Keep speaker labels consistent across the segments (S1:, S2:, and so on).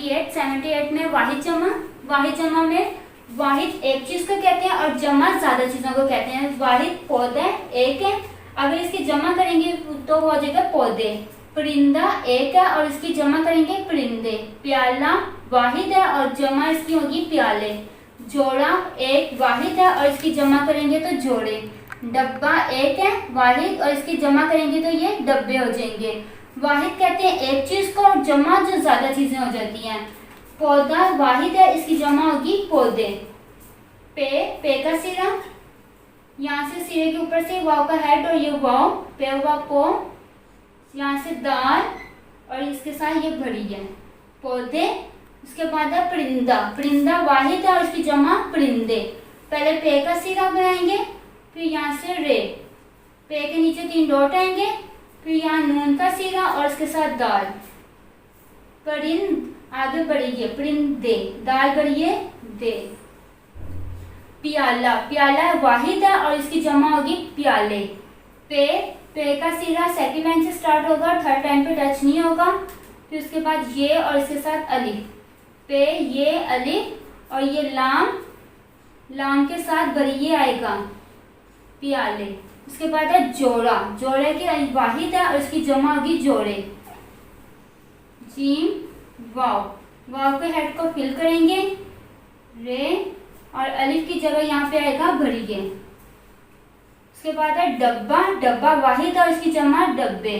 S1: 78 में वाहिद जमा में वाहिद एक चीज को कहते हैं और जमा ज्यादा चीजों को कहते हैं। वाहिद पौधा एक है, अगर इसकी जमा करेंगे तो हो जाएगा पौधे। परिंदा एक है और इसकी जमा करेंगे परिंदे। प्याला वाहिद है और जमा इसकी होगी प्याले। जोड़ा एक वाहिद है और इसकी जमा करेंगे तो जोड़े। डब्बा एक है वाहिद और इसकी जमा करेंगे तो ये डब्बे हो जाएंगे। वाहिद कहते हैं एक चीज को और जमा जो ज्यादा चीजें हो जाती हैं। पौधा वाहिद है, इसकी जमा होगी पौधे। पे का सिरा, यहाँ से सिरे के ऊपर से वाव का हेड और ये वाव, पे हुआ पो, यहाँ से दाल और इसके साथ ये भरी है पौधे। उसके बाद है परिंदा वाहिद है और इसकी जमा परिंदे। पहले पे का सिरा बनाएंगे, फिर यहाँ से रे, पे के नीचे 3 डॉट आएंगे, फिर यहाँ नून का सिरा और इसके साथ दाल। परिंद आगे बढ़िए, परिंदे, दाल बढ़िए दे। प्याला वाहिद है और इसकी जमा होगी प्याले। पे का सिरा सेकंड लाइन से स्टार्ट होगा, थर्ड लाइन पे टच नहीं होगा। फिर उसके बाद ये और इसके साथ अलिफ। पे ये अलिफ और ये लाम के साथ बरिए आएगा प्याले। उसके बाद है जोड़े की वाहिद है और इसकी जमा होगी जोड़े। जीम वाव के हेड को फिल करेंगे, रे और अलिफ की जगह यहाँ पे आएगा भरिए। उसके बाद है डब्बा वाहिद और इसकी जमा डब्बे।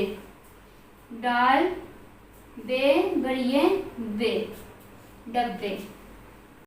S1: डाल बे भरिए बे, डब्बे।